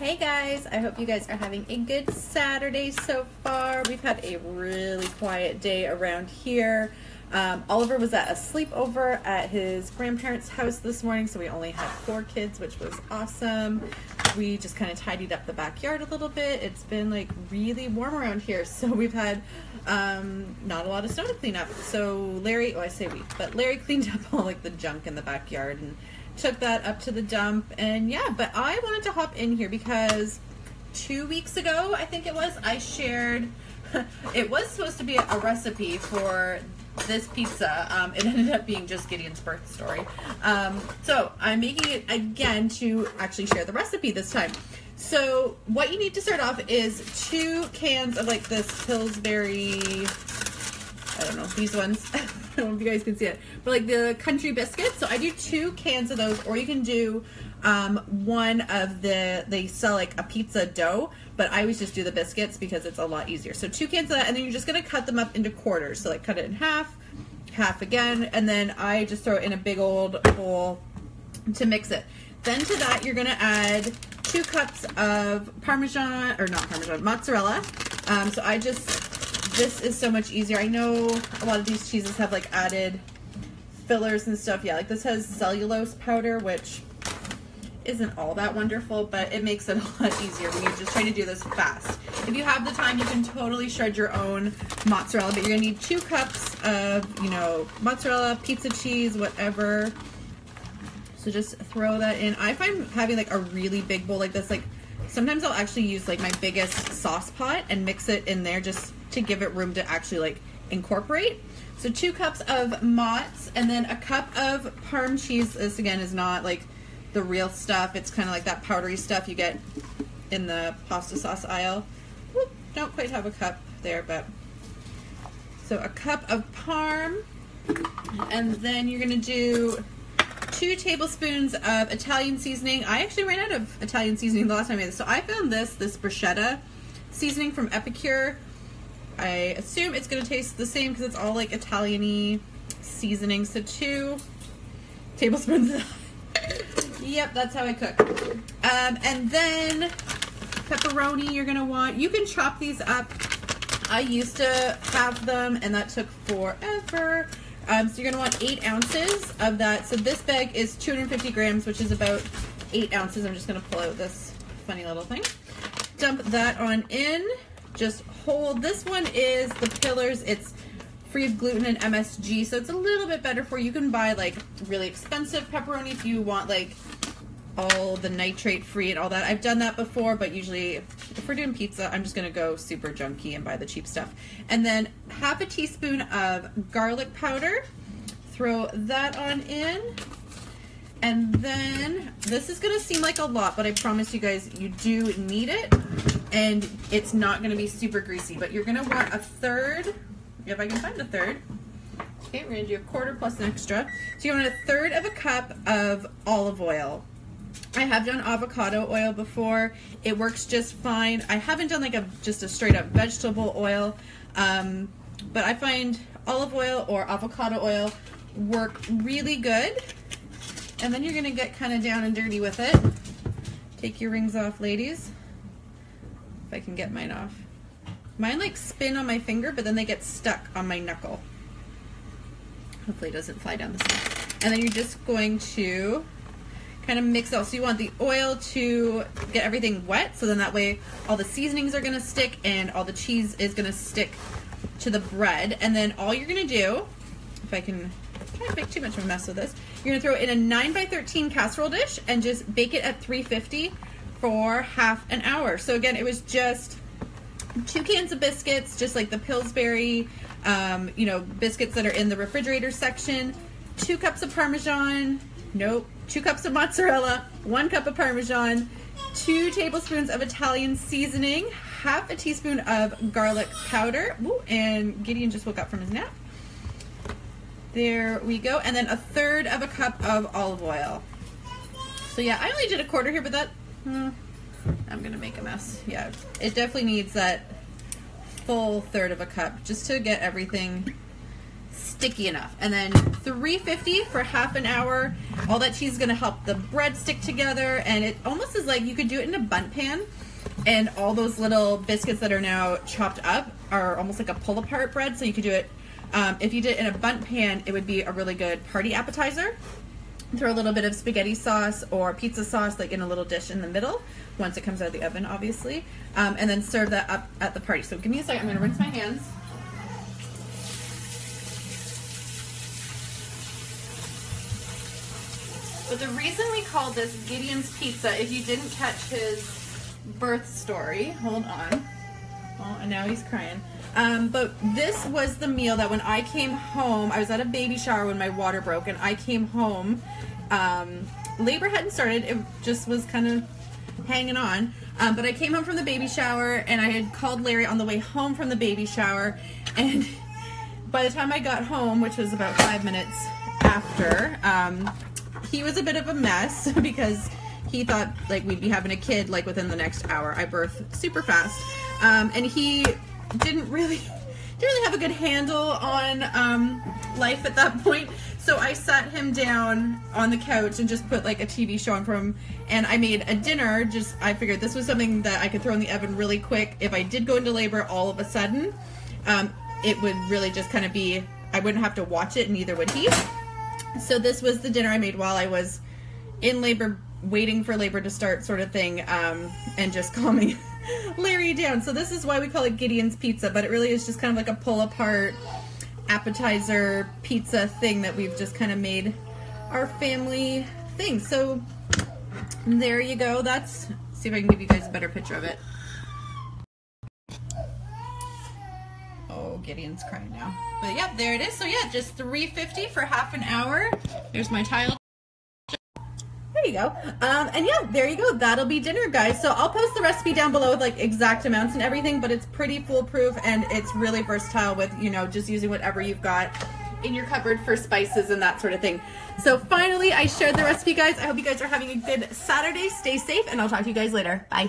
Hey guys, I hope you guys are having a good Saturday so far. We've had a really quiet day around here. Oliver was at a sleepover at his grandparents' house this morning, so we only had 4 kids, which was awesome. We just kind of tidied up the backyard a little bit. It's been like really warm around here, so we've had not a lot of snow to clean up. So Larry cleaned up all like the junk in the backyard and took that up to the dump. And yeah, but I wanted to hop in here because 2 weeks ago, I think it was, I shared, it was supposed to be a recipe for this pizza. It ended up being just Gideon's birth story. So I'm making it again to actually share the recipe this time. So what you need to start off is 2 cans of like this Pillsbury, I don't know, these ones. I don't know if you guys can see it, but like the country biscuits. So I do 2 cans of those, or you can do one of they sell like a pizza dough, but I always just do the biscuits because it's a lot easier. So 2 cans of that, and then you're just gonna cut them up into quarters. So like cut it in half, half again, and then I just throw it in a big old bowl to mix it. Then to that, you're gonna add 2 cups of mozzarella. This is so much easier. I know a lot of these cheeses have like added fillers and stuff. Yeah, like this has cellulose powder, which isn't all that wonderful, but it makes it a lot easier when you're just trying to do this fast. If you have the time, you can totally shred your own mozzarella, but you're gonna need 2 cups of, mozzarella, pizza cheese, whatever. So just throw that in. I find having like a really big bowl like this, like sometimes I'll actually use like my biggest sauce pot and mix it in there just to give it room to actually like incorporate. So 2 cups of mozz, and then a cup of Parm cheese. This again is not like the real stuff. It's kind of like that powdery stuff you get in the pasta sauce aisle. Whoop, don't quite have a cup there, but so a cup of Parm, and then you're gonna do 2 tablespoons of Italian seasoning. I actually ran out of Italian seasoning the last time I made this, so I found this bruschetta seasoning from Epicure. I assume it's going to taste the same because it's all like Italian-y seasoning. So 2 tablespoons of that. Yep, that's how I cook. And then pepperoni you're going to want. You can chop these up. I used to have them and that took forever. So you're going to want 8 ounces of that. So this bag is 250 grams, which is about 8 ounces. I'm just going to pull out this funny little thing. Dump that on in. Just hold. This one is the Pillars. It's free of gluten and MSG, so it's a little bit better for you. You can buy like really expensive pepperoni if you want like all the nitrate free and all that. I've done that before, but usually if we're doing pizza, I'm just gonna go super junky and buy the cheap stuff. And then half a teaspoon of garlic powder. Throw that on in. And then, this is going to seem like a lot, but I promise you guys, you do need it. And it's not going to be super greasy, but you're going to want a third, if I can find a third. Okay, we're going to do a quarter plus an extra. So you want a third of a cup of olive oil. I have done avocado oil before. It works just fine. I haven't done like just a straight up vegetable oil, but I find olive oil or avocado oil work really good. And then you're gonna get kind of down and dirty with it. Take your rings off, ladies. If I can get mine off. Mine like spin on my finger, but then they get stuck on my knuckle. Hopefully it doesn't fly down the side. And then you're just going to kind of mix it all. So you want the oil to get everything wet, so then that way all the seasonings are gonna stick and all the cheese is gonna stick to the bread. And then all you're gonna do, if I can try to make too much of a mess with this, you're gonna throw it in a 9x13 casserole dish and just bake it at 350 for half an hour. So again, it was just 2 cans of biscuits, just like the Pillsbury, biscuits that are in the refrigerator section, 2 cups of Parmesan, 2 cups of mozzarella, 1 cup of Parmesan, 2 tablespoons of Italian seasoning, half a teaspoon of garlic powder. Ooh, and Gideon just woke up from his nap. There we go. And then a third of a cup of olive oil. So yeah, I only did a quarter here, but that, I'm gonna make a mess. Yeah, it definitely needs that full third of a cup just to get everything sticky enough. And then $3.50 for half an hour. All that cheese is gonna help the bread stick together, and it almost is like you could do it in a bundt pan, and all those little biscuits that are now chopped up are almost like a pull apart bread, so you could do it, if you did it in a bundt pan, it would be a really good party appetizer. Throw a little bit of spaghetti sauce or pizza sauce like in a little dish in the middle once it comes out of the oven, obviously, and then serve that up at the party. So give me a second, I'm gonna rinse my hands. But the reason we call this Gideon's Pizza, if you didn't catch his birth story, hold on. Oh, and now he's crying. But this was the meal that when I came home, I was at a baby shower when my water broke, and I came home. Labor hadn't started, it just was kind of hanging on. But I came home from the baby shower, and I had called Larry on the way home from the baby shower, and by the time I got home, which was about 5 minutes after, he was a bit of a mess because he thought like we'd be having a kid like within the next hour. I birthed super fast, and he didn't really have a good handle on life at that point. So I sat him down on the couch and just put like a TV show on for him, and I made a dinner. I figured this was something that I could throw in the oven really quick. If I did go into labor all of a sudden, it would really just kind of be, I wouldn't have to watch it, and neither would he. So this was the dinner I made while I was in labor, waiting for labor to start, sort of thing, and just calming Larry down. So this is why we call it Gideon's Pizza, but it really is just kind of like a pull-apart appetizer pizza thing that we've just kind of made our family thing. So there you go. See if I can give you guys a better picture of it. Oh, Gideon's crying now. But yeah, there it is. So yeah, just $3.50 for half an hour. There's my tile. There you go. And yeah, there you go. That'll be dinner, guys. So I'll post the recipe down below with like exact amounts and everything, but it's pretty foolproof, and it's really versatile with, you know, just using whatever you've got in your cupboard for spices and that sort of thing. So finally, I shared the recipe, guys. I hope you guys are having a good Saturday. Stay safe, and I'll talk to you guys later. Bye.